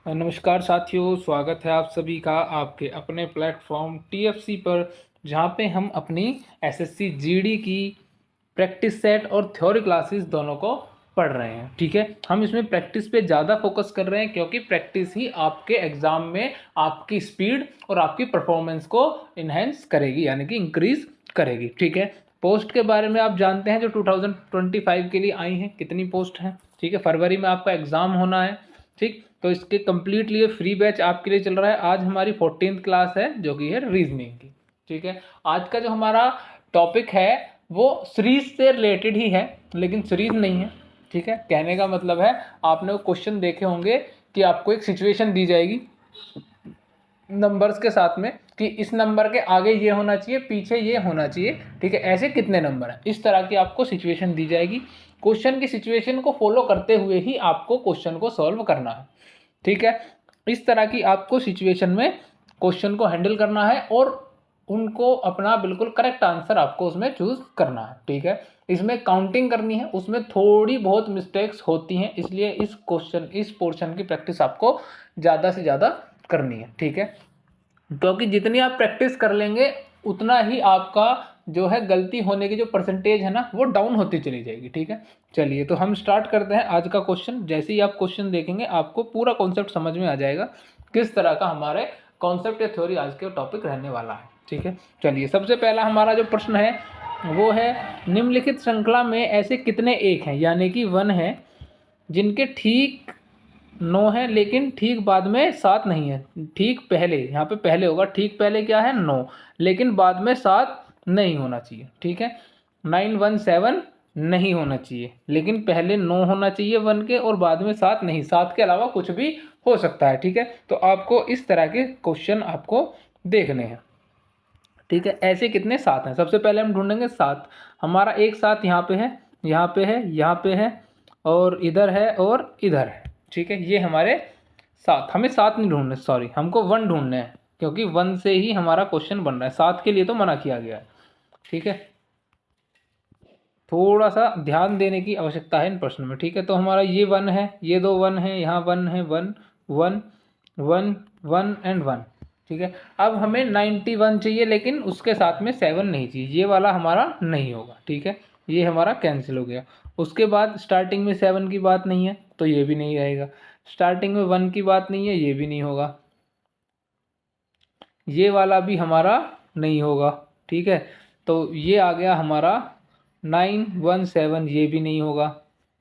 नमस्कार साथियों, स्वागत है आप सभी का आपके अपने प्लेटफॉर्म टीएफसी पर, जहां पे हम अपनी एसएससी जीडी की प्रैक्टिस सेट और थ्योरी क्लासेस दोनों को पढ़ रहे हैं। ठीक है, हम इसमें प्रैक्टिस पे ज़्यादा फोकस कर रहे हैं क्योंकि प्रैक्टिस ही आपके एग्ज़ाम में आपकी स्पीड और आपकी परफॉर्मेंस को इन्हेंस करेगी, यानी कि इंक्रीज करेगी। ठीक है, पोस्ट के बारे में आप जानते हैं जो 2025 के लिए आई हैं, कितनी पोस्ट हैं। ठीक है, फरवरी में आपका एग्ज़ाम होना है। ठीक, तो इसके कंप्लीट लिए फ्री बैच आपके लिए चल रहा है। आज हमारी 14th क्लास है जो कि है रीजनिंग की। ठीक है, आज का जो हमारा टॉपिक है वो सीरीज से रिलेटेड ही है, लेकिन सीरीज नहीं है। ठीक है, कहने का मतलब है आपने वो क्वेश्चन देखे होंगे कि आपको एक सिचुएशन दी जाएगी नंबर्स के साथ में कि इस नंबर के आगे ये होना चाहिए, पीछे ये होना चाहिए। ठीक है, ऐसे कितने नंबर हैं, इस तरह की आपको सिचुएशन दी जाएगी। क्वेश्चन की सिचुएशन को फॉलो करते हुए ही आपको क्वेश्चन को सॉल्व करना है। ठीक है, इस तरह की आपको सिचुएशन में क्वेश्चन को हैंडल करना है और उनको अपना बिल्कुल करेक्ट आंसर आपको उसमें चूज करना है। ठीक है, इसमें काउंटिंग करनी है, उसमें थोड़ी बहुत मिस्टेक्स होती हैं, इसलिए इस पोर्शन की प्रैक्टिस आपको ज़्यादा से ज़्यादा करनी है। ठीक है, क्योंकि जितनी आप प्रैक्टिस कर लेंगे उतना ही आपका जो है गलती होने की जो परसेंटेज है ना वो डाउन होती चली जाएगी। ठीक है, चलिए तो हम स्टार्ट करते हैं आज का क्वेश्चन। जैसे ही आप क्वेश्चन देखेंगे आपको पूरा कॉन्सेप्ट समझ में आ जाएगा किस तरह का हमारे कॉन्सेप्ट या थ्योरी आज के टॉपिक रहने वाला है। ठीक है, चलिए सबसे पहला हमारा जो प्रश्न है वो है निम्नलिखित श्रृंखला में ऐसे कितने एक हैं, यानी कि 1 है, जिनके ठीक 9 है लेकिन ठीक बाद में 7 नहीं है। ठीक पहले, यहाँ पे पहले होगा, ठीक पहले क्या है 9, लेकिन बाद में 7 नहीं होना चाहिए। ठीक है, 917 नहीं होना चाहिए, लेकिन पहले 9 होना चाहिए 1 के और बाद में 7 नहीं, 7 के अलावा कुछ भी हो सकता है। ठीक है, तो आपको इस तरह के क्वेश्चन आपको देखने हैं। ठीक है, ऐसे कितने 7 हैं, सबसे पहले हम ढूंढेंगे 7। हमारा एक 7 यहाँ पे है, यहाँ पे है, यहाँ पे है और इधर है और इधर है। ठीक है, ये हमारे 7, हमें 7 नहीं ढूंढने, सॉरी, हमको 1 ढूंढने हैं क्योंकि 1 से ही हमारा क्वेश्चन बन रहा है, 7 के लिए तो मना किया गया है। ठीक है, थोड़ा सा ध्यान देने की आवश्यकता है इन प्रश्न में। ठीक है, तो हमारा ये 1 है, ये 2 1 है, यहाँ 1 है, 1 1 1 1 एंड 1। ठीक है, अब हमें 91 चाहिए लेकिन उसके साथ में 7 नहीं चाहिए, ये वाला हमारा नहीं होगा। ठीक है, ये हमारा कैंसिल हो गया। उसके बाद स्टार्टिंग में 7 की बात नहीं है तो ये भी नहीं रहेगा, स्टार्टिंग में 1 की बात नहीं है, ये भी नहीं होगा, ये वाला भी हमारा नहीं होगा। ठीक है, तो ये आ गया हमारा 917, ये भी नहीं होगा।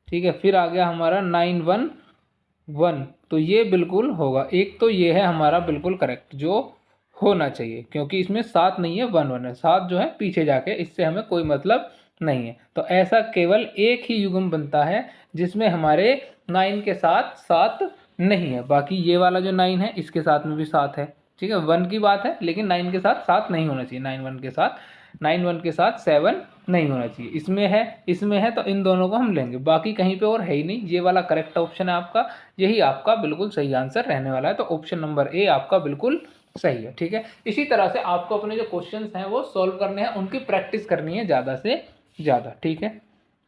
ठीक है, फिर आ गया हमारा 911, तो ये बिल्कुल होगा। एक तो ये है हमारा बिल्कुल करेक्ट जो होना चाहिए, क्योंकि इसमें 7 नहीं है 1 1 है, 7 जो है पीछे जाके, इससे हमें कोई मतलब नहीं है। तो ऐसा केवल एक ही युग्म बनता है जिसमें हमारे 9 के साथ 7 नहीं है, बाकी ये वाला जो 9 है इसके साथ में भी 7 है। ठीक है, 1 की बात है लेकिन 9 के साथ 7 नहीं होना चाहिए, 9 1 के साथ 7 नहीं होना चाहिए। इसमें है तो इन दोनों को हम लेंगे, बाकी कहीं पे और है ही नहीं। ये वाला करेक्ट ऑप्शन है आपका, यही आपका बिल्कुल सही आंसर रहने वाला है, तो ऑप्शन नंबर ए आपका बिल्कुल सही है। ठीक है, इसी तरह से आपको अपने जो क्वेश्चंस हैं वो सॉल्व करने हैं, उनकी प्रैक्टिस करनी है ज़्यादा से ज़्यादा। ठीक है,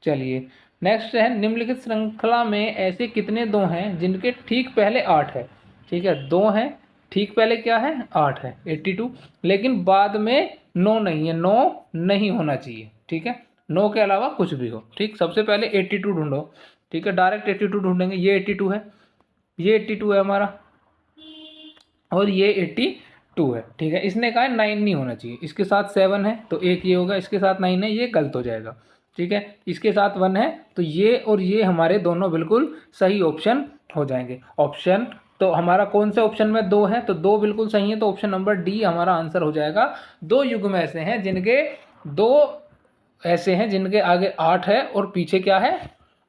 चलिए नेक्स्ट है निम्नलिखित श्रृंखला में ऐसे कितने 2 हैं जिनके ठीक पहले 8 है। ठीक है, 2 हैं, ठीक पहले क्या है 8 है, 82, लेकिन बाद में 9 नहीं है, 9 नहीं होना चाहिए। ठीक है, 9 के अलावा कुछ भी हो। ठीक, सबसे पहले 82 ढूंढो। ठीक है, डायरेक्ट 82 ढूंढेंगे, ये 82 है, ये 82 है हमारा और ये 82 है। ठीक है, इसने कहा 9 नहीं होना चाहिए, इसके साथ 7 है तो एक ये होगा, इसके साथ 9 है, ये गलत हो जाएगा। ठीक है, इसके साथ 1 है तो ये और ये हमारे दोनों बिल्कुल सही ऑप्शन हो जाएंगे। ऑप्शन तो हमारा कौन से ऑप्शन में 2 है, तो 2 बिल्कुल सही है, तो ऑप्शन नंबर डी हमारा आंसर हो जाएगा। 2 युग्म ऐसे हैं जिनके 2 ऐसे हैं जिनके आगे 8 है और पीछे क्या है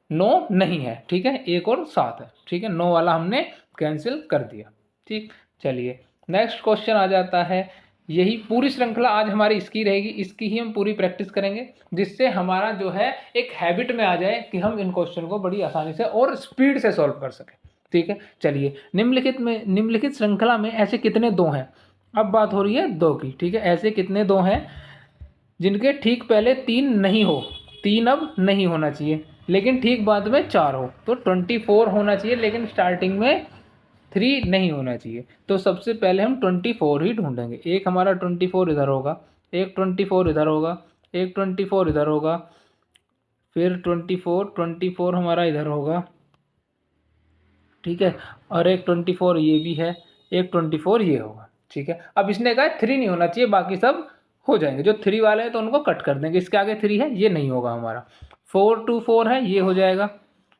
9 नहीं है। ठीक है, 1 और 7 है। ठीक है, 9 वाला हमने कैंसिल कर दिया। ठीक, चलिए नेक्स्ट क्वेश्चन आ जाता है। यही पूरी श्रृंखला आज हमारी इसकी रहेगी, इसकी ही हम पूरी प्रैक्टिस करेंगे, जिससे हमारा जो है एक हैबिट में आ जाए कि हम इन क्वेश्चन को बड़ी आसानी से और स्पीड से सॉल्व कर सकें। ठीक है, चलिए निम्नलिखित श्रृंखला में ऐसे कितने 2 हैं, अब बात हो रही है 2 की। ठीक है, ऐसे कितने 2 हैं जिनके ठीक पहले 3 नहीं हो, 3 अब नहीं होना चाहिए लेकिन ठीक बाद में 4 हो, तो 24 होना चाहिए लेकिन स्टार्टिंग में 3 नहीं होना चाहिए। तो सबसे पहले हम 24 ही ढूंढेंगे। एक हमारा 24 इधर होगा, एक 24 इधर होगा, एक 24 इधर होगा, फिर 24 हमारा इधर होगा, ठीक है, और एक 24 ये भी है, एक 24 ये होगा, ठीक है। अब इसने कहा 3 नहीं होना चाहिए, बाकी सब हो जाएंगे। जो 3 वाले हैं तो उनको कट कर देंगे, इसके आगे 3 है ये नहीं होगा हमारा। 4 2 4 है ये हो जाएगा,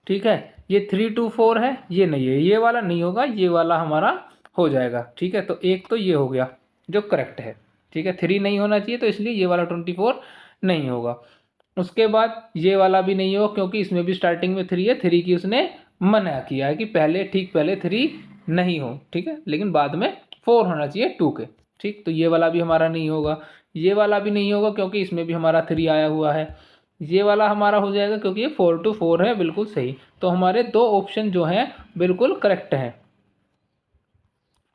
ठीक है। ये 3 2 4 है ये नहीं है, ये वाला नहीं होगा, ये वाला हमारा हो जाएगा, ठीक है। तो एक तो ये हो गया जो करेक्ट है, ठीक है। 3 नहीं होना चाहिए तो इसलिए ये वाला 24 नहीं होगा। उसके बाद ये वाला भी नहीं होगा क्योंकि इसमें भी स्टार्टिंग में 3 है, 3 की उसने मना किया है कि पहले ठीक पहले 3 नहीं हो, ठीक है, लेकिन बाद में 4 होना चाहिए 2 के, ठीक। तो ये वाला भी हमारा नहीं होगा, ये वाला भी नहीं होगा क्योंकि इसमें भी हमारा 3 आया हुआ है। ये वाला हमारा हो जाएगा क्योंकि ये 4 2 4 है, बिल्कुल सही। तो हमारे 2 ऑप्शन जो हैं बिल्कुल करेक्ट हैं,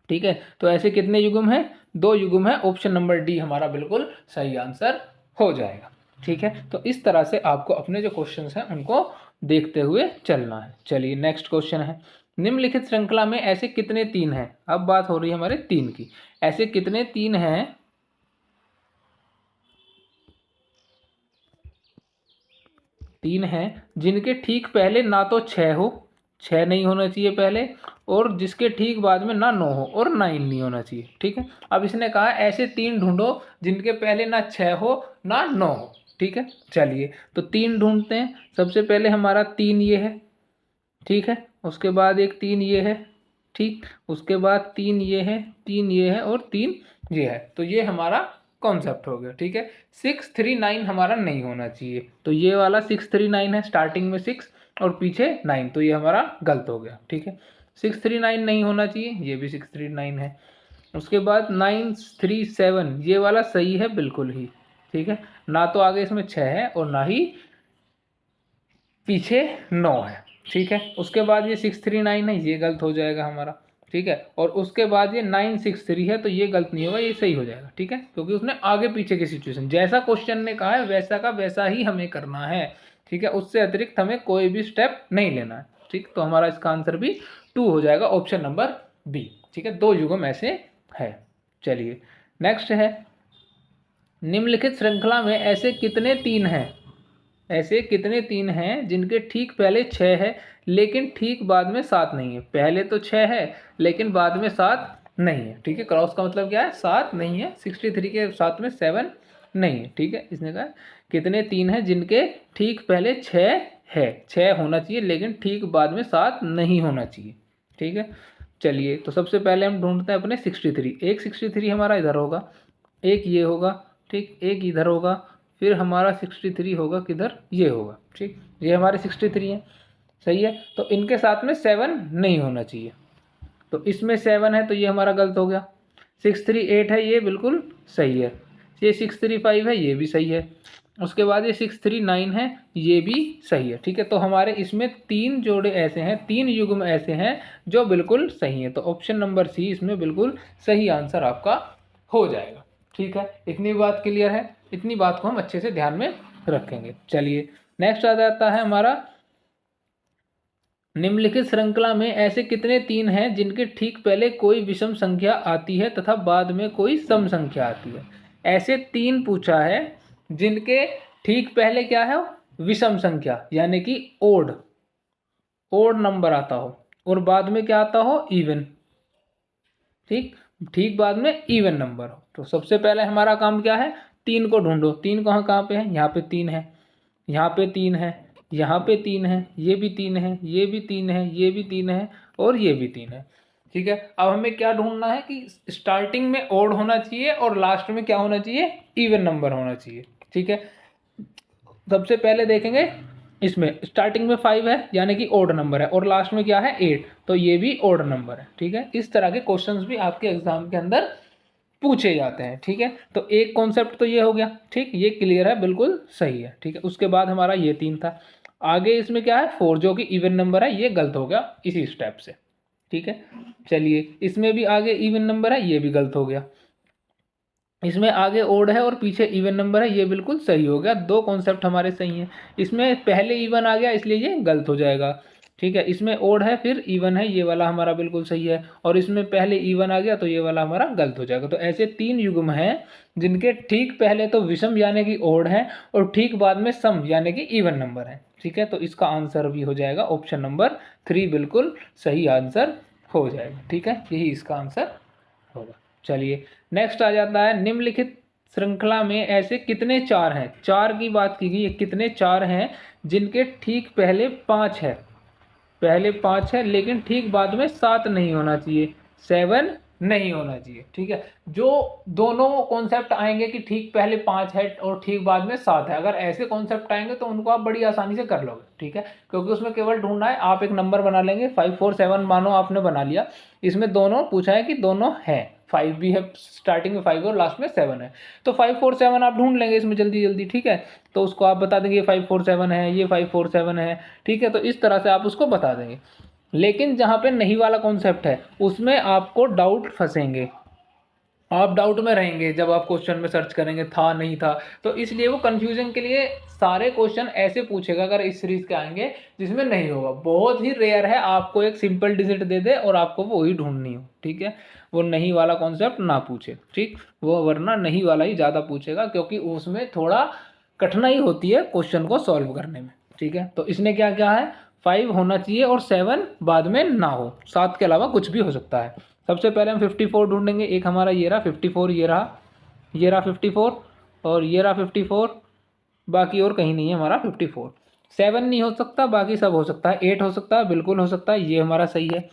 ठीक है। तो ऐसे कितने युग्म हैं? 2 युग्म है, ऑप्शन नंबर डी हमारा बिल्कुल सही आंसर हो जाएगा, ठीक है। तो इस तरह से आपको अपने जो क्वेश्चंस हैं उनको देखते हुए चलना है। चलिए नेक्स्ट क्वेश्चन है, निम्नलिखित श्रृंखला में ऐसे कितने 3 हैं? अब बात हो रही है हमारे 3 की। ऐसे कितने 3 हैं, 3 हैं जिनके ठीक पहले ना तो 6 हो, 6 नहीं होना चाहिए पहले, और जिसके ठीक बाद में ना 9 हो और 9 नहीं होना चाहिए, ठीक है। अब इसने कहा ऐसे 3 ढूंढो जिनके पहले ना 6 हो ना 9 हो, ठीक है। चलिए तो 3 ढूंढते हैं। सबसे पहले हमारा 3 ये है, ठीक है, उसके बाद एक 3 ये है, ठीक, उसके बाद 3 ये है, 3 ये है और 3 ये है। तो ये हमारा कॉन्सेप्ट हो गया, ठीक है। 6 3 9 हमारा नहीं होना चाहिए, तो ये वाला 6 3 9 है, स्टार्टिंग में 6 और पीछे 9, तो ये हमारा गलत हो गया, ठीक है। 6 3 9 नहीं होना चाहिए, ये भी 6 3 9 है। उसके बाद 9 3 7 ये वाला सही है बिल्कुल ही, ठीक है, ना तो आगे इसमें 6 है और ना ही पीछे 9 है, ठीक है। उसके बाद ये 6 3 9 है, ये गलत हो जाएगा हमारा, ठीक है। और उसके बाद ये 9 6 3 है, तो ये गलत नहीं होगा, ये सही हो जाएगा, ठीक है, क्योंकि उसने आगे पीछे की सिचुएशन जैसा क्वेश्चन ने कहा है वैसा का वैसा ही हमें करना है, ठीक है। उससे अतिरिक्त हमें कोई भी स्टेप नहीं लेना है, ठीक। तो हमारा इसका आंसर भी 2 हो जाएगा, ऑप्शन नंबर बी, ठीक है। 2 युग्म ऐसे है। चलिए नेक्स्ट है, निम्नलिखित श्रृंखला में ऐसे कितने 3 हैं? ऐसे कितने 3 हैं जिनके ठीक पहले 6 है लेकिन ठीक बाद में 7 नहीं है? पहले तो 6 है लेकिन बाद में 7 नहीं है, ठीक है। क्रॉस का मतलब क्या है? 7 नहीं है, 63 के साथ में 7 नहीं है, ठीक है। इसने कहा कितने 3 हैं जिनके ठीक पहले 6 है, 6 होना चाहिए लेकिन ठीक बाद में 7 नहीं होना चाहिए, ठीक है। चलिए तो सबसे पहले हम ढूंढते हैं अपने 63। एक 63 हमारा इधर होगा, एक ये होगा, ठीक, एक इधर होगा, फिर हमारा 63 होगा किधर? ये होगा, ठीक। ये हमारे 63 है, सही है। तो इनके साथ में 7 नहीं होना चाहिए, तो इसमें 7 है तो ये हमारा गलत हो गया। 638 है, ये बिल्कुल सही है। ये 635 है, ये भी सही है। उसके बाद ये 639 है, ये भी सही है, ठीक है। तो हमारे इसमें 3 जोड़े ऐसे हैं, 3 युग्म ऐसे हैं जो बिल्कुल सही है। तो ऑप्शन नंबर सी इसमें बिल्कुल सही आंसर आपका हो जाएगा, ठीक है। इतनी बात क्लियर है, इतनी बात को हम अच्छे से ध्यान में रखेंगे। चलिए नेक्स्ट आ जाता है हमारा, निम्नलिखित श्रृंखला में ऐसे कितने 3 हैं जिनके ठीक पहले कोई विषम संख्या आती है तथा बाद में कोई सम संख्या आती है? ऐसे 3 पूछा है जिनके ठीक पहले क्या है? विषम संख्या, यानी कि ओड ओड नंबर आता हो, और बाद में क्या आता हो? इवन, ठीक, ठीक बाद में इवन नंबर हो। तो सबसे पहले हमारा काम क्या है? 3 को ढूंढो। 3 कहाँ पे है? यहाँ पे 3 है, यहाँ पे 3 है, यहाँ पे 3 है, ये भी 3 है, ये भी 3 है, ये भी 3 है और ये भी 3 है, ठीक है। अब हमें क्या ढूंढना है कि स्टार्टिंग में ओड होना चाहिए और लास्ट में क्या होना चाहिए? इवन नंबर होना चाहिए, ठीक है। सबसे पहले देखेंगे, इसमें स्टार्टिंग में 5 है यानी कि ओड नंबर है, और लास्ट में क्या है? 8, तो ये भी ओड नंबर है, ठीक है। इस तरह के क्वेश्चंस भी आपके एग्जाम के अंदर पूछे जाते हैं, ठीक है। तो एक कॉन्सेप्ट तो ये हो गया, ठीक, ये क्लियर है, बिल्कुल सही है, ठीक है। उसके बाद हमारा ये 3 था। आगे इसमें क्या है? 4 जो कि इवन नंबर है, ये गलत हो गया इसी स्टेप से, ठीक है। चलिए इसमें भी आगे इवन नंबर है, ये भी गलत हो गया। इसमें आगे ओड है और पीछे इवन नंबर है, ये बिल्कुल सही हो गया। 2 कॉन्सेप्ट हमारे सही हैं। इसमें पहले इवन आ गया इसलिए ये गलत हो जाएगा, ठीक है, इसमें ओड है फिर इवन है, ये वाला हमारा बिल्कुल सही है, और इसमें पहले इवन आ गया तो ये वाला हमारा गलत हो जाएगा। तो ऐसे 3 युग्म हैं जिनके ठीक पहले तो विषम यानी कि ओड है और ठीक बाद में सम यानी कि इवन नंबर है। ठीक है, तो इसका आंसर भी हो जाएगा ऑप्शन नंबर 3 बिल्कुल सही आंसर हो जाएगा। ठीक है, यही इसका आंसर होगा। चलिए नेक्स्ट आ जाता है, निम्नलिखित श्रृंखला में ऐसे कितने चार हैं। चार की बात की गई है, कितने चार हैं जिनके ठीक पहले 5 है, पहले 5 है लेकिन ठीक बाद में 7 नहीं होना चाहिए, 7 नहीं होना चाहिए। ठीक है, जो दोनों कॉन्सेप्ट आएंगे कि ठीक पहले 5 है और ठीक बाद में 7 है, अगर ऐसे कॉन्सेप्ट आएंगे तो उनको आप बड़ी आसानी से कर लोगे। ठीक है, क्योंकि उसमें केवल ढूंढना है, आप एक नंबर बना लेंगे 5 4 7 मानो आपने बना लिया, इसमें दोनों पूछा है कि दोनों हैं, 5 भी है, स्टार्टिंग में 5 और लास्ट में 7 है, तो 5 4 7 आप ढूंढ लेंगे इसमें जल्दी जल्दी। ठीक है, तो उसको आप बता देंगे ये 5 4 7 है, ये 5 4 7 है। ठीक है, तो इस तरह से आप उसको बता देंगे। लेकिन जहाँ पे नहीं वाला कॉन्सेप्ट है उसमें आपको डाउट फंसेंगे, आप डाउट में रहेंगे जब आप क्वेश्चन में सर्च करेंगे था नहीं था, तो इसलिए वो कंफ्यूजन के लिए सारे क्वेश्चन ऐसे पूछेगा अगर इस सीरीज के आएंगे जिसमें नहीं होगा। बहुत ही रेयर है आपको एक सिंपल डिजिट दे दे और आपको वो ही ढूंढनी हो। ठीक है, वो नहीं वाला कॉन्सेप्ट ना पूछे, ठीक, वो वरना नहीं वाला ही ज़्यादा पूछेगा क्योंकि उसमें थोड़ा कठिनाई होती है क्वेश्चन को सॉल्व करने में। ठीक है, तो इसने क्या क्या है, 5 होना चाहिए और 7 बाद में ना हो, 7 के अलावा कुछ भी हो सकता है। सबसे पहले हम 54 ढूंढेंगे, एक हमारा ये रहा 54, ये रहा 54 और ये रहा 54, बाकी और कहीं नहीं है हमारा 54। 7 नहीं हो सकता, बाकी सब हो सकता है, 8 हो सकता है, बिल्कुल हो सकता है, ये हमारा सही है।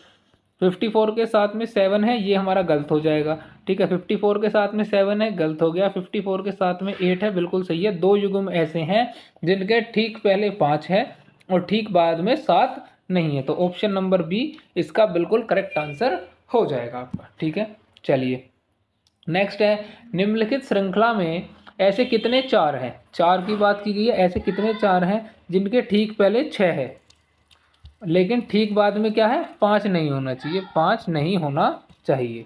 54 के साथ में 7 है, ये हमारा गलत हो जाएगा। ठीक है, 54 के साथ में 7 है, गलत हो गया। 54 के साथ में 8 है, बिल्कुल सही है। दो युग्म ऐसे हैं जिनके ठीक पहले 5 है और ठीक बाद में 7 नहीं है, तो ऑप्शन नंबर बी इसका बिल्कुल करेक्ट आंसर हो जाएगा आपका। ठीक है, चलिए नेक्स्ट है, निम्नलिखित श्रृंखला में ऐसे कितने चार हैं, चार की बात की गई है, ऐसे कितने चार हैं जिनके ठीक पहले 6 है लेकिन ठीक बाद में क्या है, 5 नहीं होना चाहिए, 5 नहीं होना चाहिए।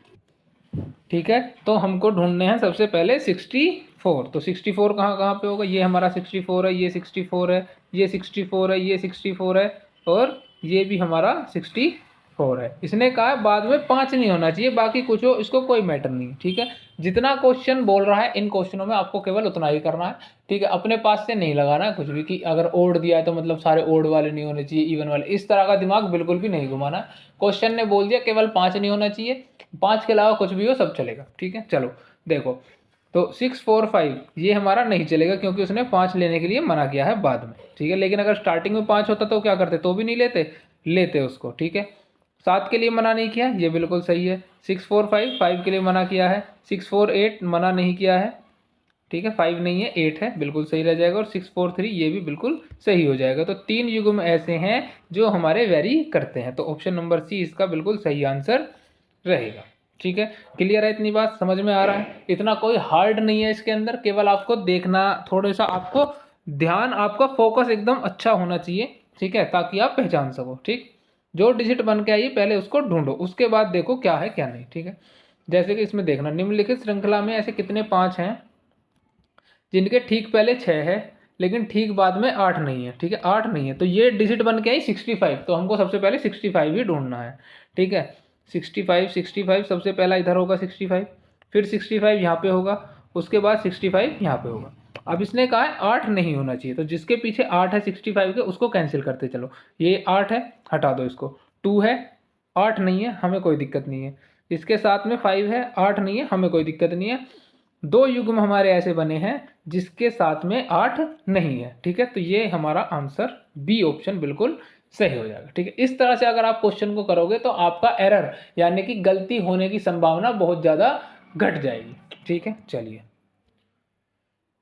ठीक है, तो हमको ढूंढने हैं सबसे पहले 64, तो 64 कहाँ कहाँ पे होगा, ये हमारा 64 है, ये 64 है, ये 64 है, ये 64 है और ये भी हमारा 64 है। इसने कहा बाद में 5 नहीं होना चाहिए, बाकी कुछ हो इसको कोई मैटर नहीं। ठीक है, जितना क्वेश्चन बोल रहा है इन क्वेश्चनों में आपको केवल उतना ही करना है। ठीक है, अपने पास से नहीं लगाना है कुछ भी कि अगर ओड दिया है तो मतलब सारे ओड वाले नहीं होने चाहिए, इवन वाले, इस तरह का दिमाग बिल्कुल भी नहीं घुमाना। क्वेश्चन ने बोल दिया केवल 5 नहीं होना चाहिए, 5 के अलावा कुछ भी हो सब चलेगा। ठीक है, चलो देखो, तो 6 4 5 ये हमारा नहीं चलेगा क्योंकि उसने 5 लेने के लिए मना किया है बाद में। ठीक है, लेकिन अगर स्टार्टिंग में 5 होता तो क्या करते, तो भी नहीं लेते, लेते उसको। ठीक है, 7 के लिए मना नहीं किया, ये बिल्कुल सही है। 6 4 5 5 के लिए मना किया है, 6 4 8 मना नहीं किया है। ठीक है, 5 नहीं है 8 है, बिल्कुल सही रह जाएगा। और 6 4 3 ये भी बिल्कुल सही हो जाएगा। तो 3 युग्म ऐसे हैं जो हमारे वेरी करते हैं, तो ऑप्शन नंबर सी इसका बिल्कुल सही आंसर रहेगा। ठीक है, क्लियर है, इतनी बात समझ में आ रहा है, इतना कोई हार्ड नहीं है इसके अंदर, केवल आपको देखना, थोड़ा सा आपको ध्यान, आपका फोकस एकदम अच्छा होना चाहिए। ठीक है, ताकि आप पहचान सको। ठीक, जो डिजिट बन के आई पहले उसको ढूंढो, उसके बाद देखो क्या है क्या नहीं। ठीक है, जैसे कि इसमें देखना, निम्नलिखित श्रृंखला में ऐसे कितने 5 हैं जिनके ठीक पहले 6 है लेकिन ठीक बाद में 8 नहीं है। ठीक है, 8 नहीं है, तो ये डिजिट बन के आई 65, तो हमको सबसे पहले 65 ही ढूंढना है। ठीक है, 65 सबसे पहला इधर होगा 65, फिर 65 यहाँ पे होगा, उसके बाद 65 यहाँ पे होगा। अब इसने कहा है 8 नहीं होना चाहिए, तो जिसके पीछे 8 है 65 के उसको कैंसिल करते चलो, ये 8 है हटा दो इसको, 2 है 8 नहीं है हमें कोई दिक्कत नहीं है, इसके साथ में 5 है 8 नहीं है हमें कोई दिक्कत नहीं है। दो युग्म हमारे ऐसे बने हैं जिसके साथ में 8 नहीं है। ठीक है, तो ये हमारा आंसर बी ऑप्शन बिल्कुल सही हो जाएगा। ठीक है, इस तरह से अगर आप क्वेश्चन को करोगे तो आपका एरर यानी कि गलती होने की संभावना बहुत ज़्यादा घट जाएगी। ठीक है, चलिए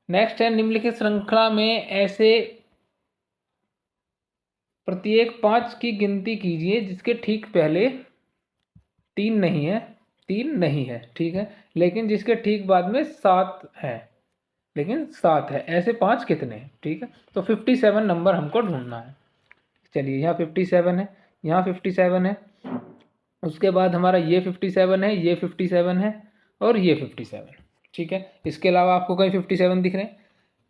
नेक्स्ट है, निम्नलिखित श्रृंखला में ऐसे प्रत्येक 5 की गिनती कीजिए जिसके ठीक पहले 3 नहीं है, 3 नहीं है। ठीक है, लेकिन जिसके ठीक बाद में 7 है, लेकिन 7 है, ऐसे 5 कितने हैं। ठीक है, तो 57 नंबर हमको ढूंढना है। चलिए यहाँ 57 है, यहाँ 57 है, उसके बाद हमारा ये 57 है, ये 57 है और ये 57। ठीक है, इसके अलावा आपको कहीं 57 दिख रहे हैं,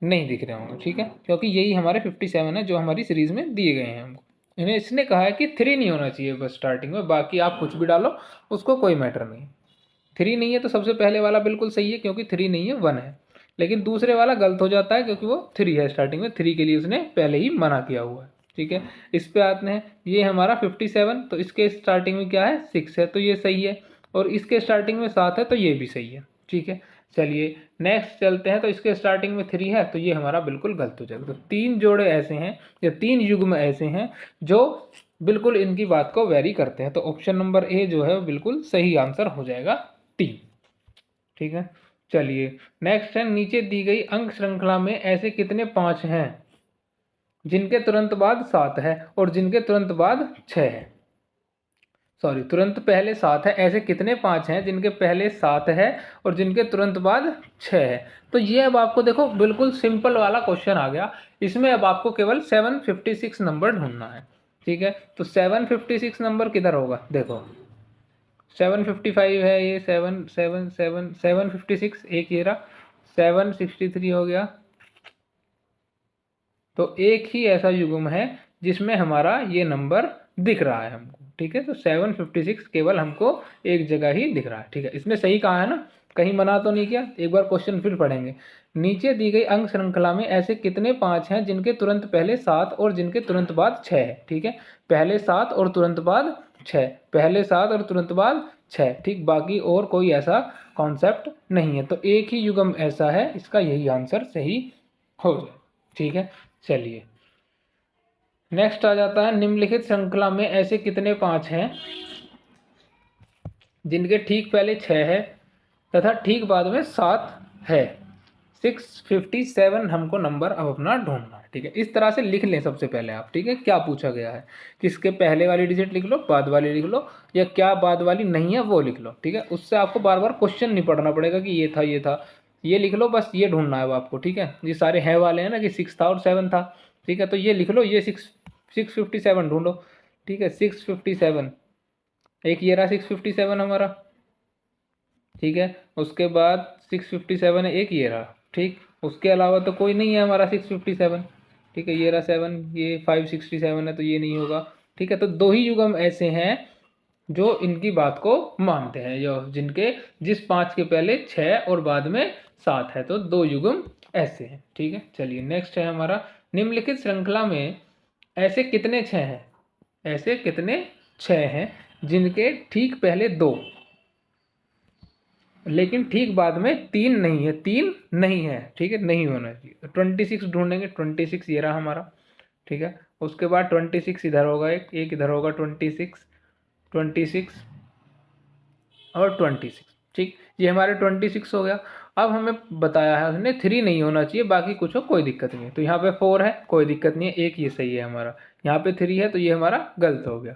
नहीं दिख रहे होंगे। ठीक है, क्योंकि यही हमारे 57 है जो हमारी सीरीज में दिए गए हैं हमको। इन्हें इसने कहा है कि 3 नहीं होना चाहिए बस स्टार्टिंग में, बाकी आप कुछ भी डालो उसको कोई मैटर नहीं। 3 नहीं है तो सबसे पहले वाला बिल्कुल सही है क्योंकि 3 नहीं है 1 है, लेकिन दूसरे वाला गलत हो जाता है क्योंकि वो 3 है स्टार्टिंग में, 3 के लिए उसने पहले ही मना किया हुआ है। ठीक है, इस पे आते हैं, ये हमारा 57, तो इसके स्टार्टिंग में क्या है 6 है तो ये सही है, और इसके स्टार्टिंग में 7 है तो ये भी सही है। ठीक है, चलिए नेक्स्ट चलते हैं, तो इसके स्टार्टिंग में 3 है तो ये हमारा बिल्कुल गलत हो जाएगा। तो 3 जोड़े ऐसे हैं या 3 युग्म ऐसे हैं जो बिल्कुल इनकी बात को वेरी करते हैं, तो ऑप्शन नंबर ए जो है बिल्कुल सही आंसर हो जाएगा 3। ठीक है, चलिए नेक्स्ट है, नीचे दी गई अंक श्रृंखला में ऐसे कितने 5 हैं जिनके तुरंत बाद 7 है और जिनके तुरंत बाद 6 है। सॉरी, तुरंत पहले 7 है, ऐसे कितने 5 हैं जिनके पहले 7 है और जिनके तुरंत बाद 6 है। तो ये अब आपको देखो बिल्कुल सिंपल वाला क्वेश्चन आ गया, इसमें अब आपको केवल 756 नंबर ढूंढना है। ठीक है, तो 756 नंबर किधर होगा, देखो 755 है, ये 756 एक ये रहा, 763 हो गया। तो एक ही ऐसा युग्म है जिसमें हमारा ये नंबर दिख रहा है हमको। ठीक है, तो 756 केवल हमको एक जगह ही दिख रहा है। ठीक है, इसने सही कहा है ना, कहीं मना तो नहीं किया। एक बार क्वेश्चन फिर पढ़ेंगे, नीचे दी गई अंक श्रृंखला में ऐसे कितने 5 हैं जिनके तुरंत पहले 7 और जिनके तुरंत बाद 6 है। ठीक है, पहले 7 और तुरंत बाद 6, पहले 7 और तुरंत बाद 6। ठीक, बाकी और कोई ऐसा कॉन्सेप्ट नहीं है, तो एक ही युग्म ऐसा है, इसका यही आंसर सही हो जाए। ठीक है, चलिए नेक्स्ट आ जाता है, निम्नलिखित श्रृंखला में ऐसे कितने 5 हैं जिनके ठीक पहले 6 है तथा ठीक बाद में 7 है। 657 हमको नंबर अब अपना ढूंढना है। ठीक है, इस तरह से लिख लें सबसे पहले आप। ठीक है, क्या पूछा गया है, किसके पहले वाली डिजिट लिख लो, बाद वाली लिख लो, या क्या बाद वाली नहीं है वो लिख लो। ठीक है, उससे आपको बार बार क्वेश्चन नहीं पढ़ना पड़ेगा कि ये था ये था, ये लिख लो बस, ये ढूंढना है अब आपको। ठीक है, ये सारे है वाले हैं ना कि 6 था और 7 था। ठीक है, तो ये लिख लो, ये 657 ढूंढो। ठीक है, 657, एक ये रहा 657 हमारा। ठीक है, उसके बाद 657 है, एक ये रहा। ठीक, उसके अलावा तो कोई नहीं है हमारा 657। ठीक है, ये रहा 7, ये 567 है तो ये नहीं होगा। ठीक है, तो दो ही युग्म ऐसे हैं जो इनकी बात को मानते हैं, जो जिनके जिस 5 के पहले 6 और बाद में 7 है, तो दो युग्म ऐसे हैं। ठीक है, चलिए नेक्स्ट है हमारा, निम्नलिखित श्रृंखला में ऐसे कितने 6 हैं, ऐसे कितने 6 हैं जिनके ठीक पहले 2 लेकिन ठीक बाद में 3 नहीं है, 3 नहीं है। ठीक है, नहीं होना चाहिए। 26 ढूंढेंगे, 26 ये रहा हमारा। ठीक है, उसके बाद 26 इधर होगा, एक इधर होगा, 26 26 और 26। ठीक, ये हमारे 26 हो गया। अब हमें बताया है उसने 3 नहीं होना चाहिए, बाकी कुछ हो कोई दिक्कत नहीं है। तो यहाँ पे 4 है, कोई दिक्कत नहीं है, एक ये सही है हमारा। यहाँ पे 3 है तो ये हमारा गलत हो गया।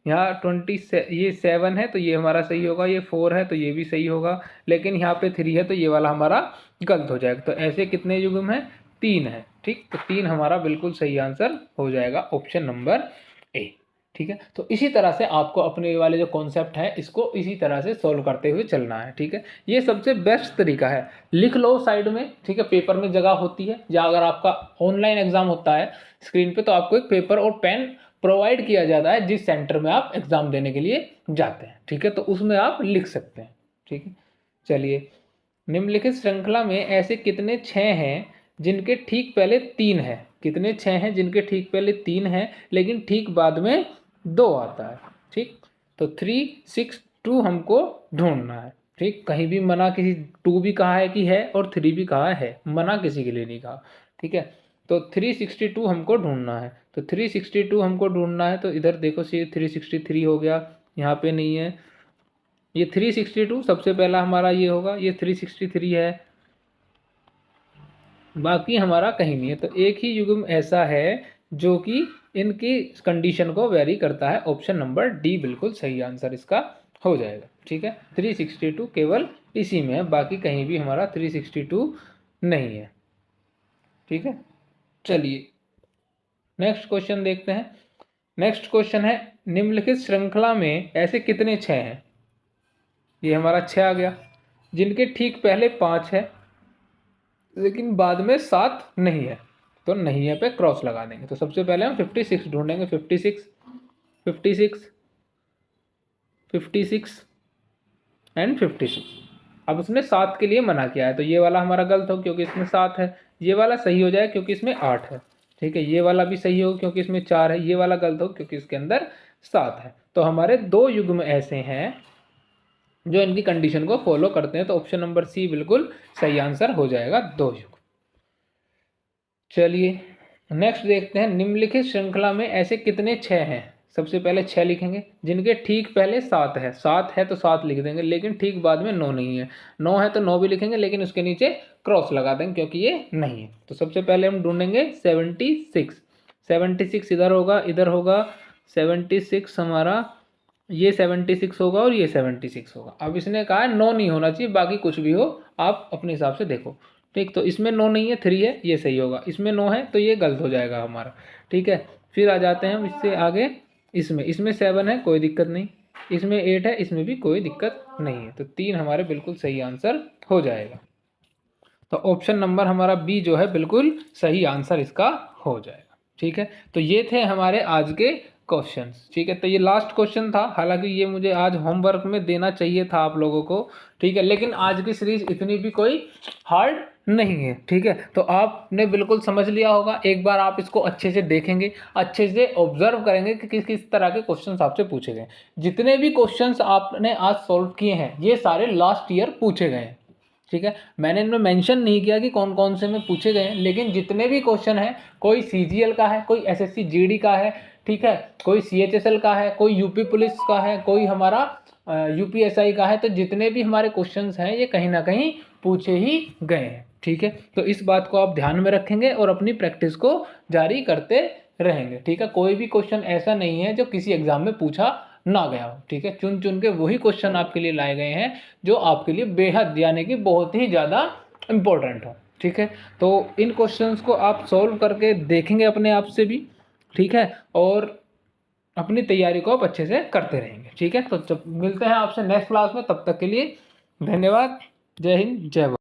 यहाँ 20 ये 7 है तो ये हमारा सही होगा, ये 4 है तो ये भी सही होगा, लेकिन यहाँ पे 3 है तो ये वाला हमारा गलत हो जाएगा। तो ऐसे कितने युग्म हैं, 3 है। ठीक, तो 3 हमारा बिल्कुल सही आंसर हो जाएगा, ऑप्शन नंबर ए। ठीक है, तो इसी तरह से आपको अपने वाले जो कॉन्सेप्ट है इसको इसी तरह से सॉल्व करते हुए चलना है। ठीक है, ये सबसे बेस्ट तरीका है, लिख लो साइड में। ठीक है, पेपर में जगह होती है, या अगर आपका ऑनलाइन एग्जाम होता है स्क्रीन पे तो आपको एक पेपर और पेन प्रोवाइड किया जाता है जिस सेंटर में आप एग्जाम देने के लिए जाते हैं। ठीक है, तो उसमें आप लिख सकते हैं। ठीक है, चलिए निम्नलिखित श्रृंखला में ऐसे कितने 6 हैं जिनके ठीक पहले 3 है, कितने 6 हैं जिनके ठीक पहले 3 है लेकिन ठीक बाद में 2 आता है। ठीक, तो 3 6 2 हमको ढूंढना है। ठीक, कहीं भी मना किसी 2 भी कहा है कि है और 3 भी कहा है, मना किसी के लिए नहीं कहा। ठीक है, तो 362 हमको ढूंढना है, तो 362 हमको ढूंढना है, तो इधर देखो सी 363 हो गया, यहाँ पे नहीं है। ये 362 सबसे पहला हमारा ये होगा, ये 363 है, बाकी हमारा कहीं नहीं है। तो एक ही युग्म ऐसा है जो कि इनकी कंडीशन को वेरी करता है, ऑप्शन नंबर डी बिल्कुल सही आंसर इसका हो जाएगा। ठीक है, 362 केवल इसी में है, बाकी कहीं भी हमारा 362 नहीं है। ठीक है, चलिए नेक्स्ट क्वेश्चन देखते हैं। नेक्स्ट क्वेश्चन है, निम्नलिखित श्रृंखला में ऐसे कितने 6 हैं, ये हमारा 6 आ गया, जिनके ठीक पहले 5 है लेकिन बाद में 7 नहीं है। तो नहीं है पे क्रॉस लगा देंगे। तो सबसे पहले हम 56 ढूंढेंगे, 56 56 56 एंड 56। अब उसने 7 के लिए मना किया है, तो ये वाला हमारा गलत हो क्योंकि इसमें 7 है, ये वाला सही हो जाए क्योंकि इसमें 8 है, ठीक है। ये वाला भी सही हो क्योंकि इसमें 4 है, ये वाला गलत हो क्योंकि इसके अंदर 7 है। तो हमारे 2 युग्म ऐसे हैं जो इनकी कंडीशन को फॉलो करते हैं, तो ऑप्शन नंबर सी बिल्कुल सही आंसर हो जाएगा, 2 युग्म। चलिए नेक्स्ट देखते हैं, निम्नलिखित श्रृंखला में ऐसे कितने 6 हैं। सबसे पहले 6 लिखेंगे जिनके ठीक पहले 7 है, 7 है तो 7 लिख देंगे, लेकिन ठीक बाद में 9 नहीं है, 9 है तो 9 भी लिखेंगे, लेकिन उसके नीचे क्रॉस लगा देंगे क्योंकि ये नहीं है। तो सबसे पहले हम ढूंढेंगे 76, 76 इधर होगा, इधर होगा, 76 हमारा, ये 76 होगा और ये 76 होगा। अब इसने कहा है 9 नहीं होना चाहिए, बाकी कुछ भी हो आप अपने हिसाब से देखो, ठीक। तो इसमें 9 नहीं है, 3 है, ये सही होगा। इसमें 9 है तो ये गलत हो जाएगा हमारा, ठीक है। फिर आ जाते हैं हम इससे आगे, इसमें 7 है, कोई दिक्कत नहीं, इसमें 8 है, इसमें भी कोई दिक्कत नहीं है। तो 3 हमारे बिल्कुल सही आंसर हो जाएगा। तो ऑप्शन नंबर हमारा बी जो है बिल्कुल सही आंसर इसका हो जाएगा, ठीक है। तो ये थे हमारे आज के क्वेश्चंस, ठीक है। तो ये लास्ट क्वेश्चन था, हालांकि ये मुझे आज होमवर्क में देना चाहिए था आप लोगों को, ठीक है, लेकिन आज की सीरीज इतनी भी कोई हार्ड नहीं है, ठीक है। तो आपने बिल्कुल समझ लिया होगा, एक बार आप इसको अच्छे से देखेंगे, अच्छे से ऑब्जर्व करेंगे कि किस किस तरह के क्वेश्चंस आपसे पूछे गए। जितने भी क्वेश्चंस आपने आज सॉल्व किए हैं ये सारे लास्ट ईयर पूछे गए हैं, ठीक है। मैंने इनमें मेंशन नहीं किया कि कौन कौन से में पूछे गए हैं, लेकिन जितने भी क्वेश्चन हैं, कोई सीजीएल का है, कोई एसएससी जीडी का है, ठीक है, कोई सीएचएसएल का है, कोई यूपी पुलिस का है, कोई हमारा यूपीएसआई का है। तो जितने भी हमारे क्वेश्चंस हैं ये कहीं ना कहीं पूछे ही गए हैं, ठीक है। तो इस बात को आप ध्यान में रखेंगे और अपनी प्रैक्टिस को जारी करते रहेंगे, ठीक है। कोई भी क्वेश्चन ऐसा नहीं है जो किसी एग्जाम में पूछा ना गया हो, ठीक है। चुन चुन के वही क्वेश्चन आपके लिए लाए गए हैं जो आपके लिए बेहद यानी कि बहुत ही ज़्यादा इम्पोर्टेंट हो, ठीक है। तो इन क्वेश्चंस को आप सॉल्व करके देखेंगे अपने आप से भी, ठीक है, और अपनी तैयारी को आप अच्छे से करते रहेंगे, ठीक है। तो जब मिलते हैं आपसे नेक्स्ट क्लास में, तब तक के लिए धन्यवाद। जय हिंद, जय भारत।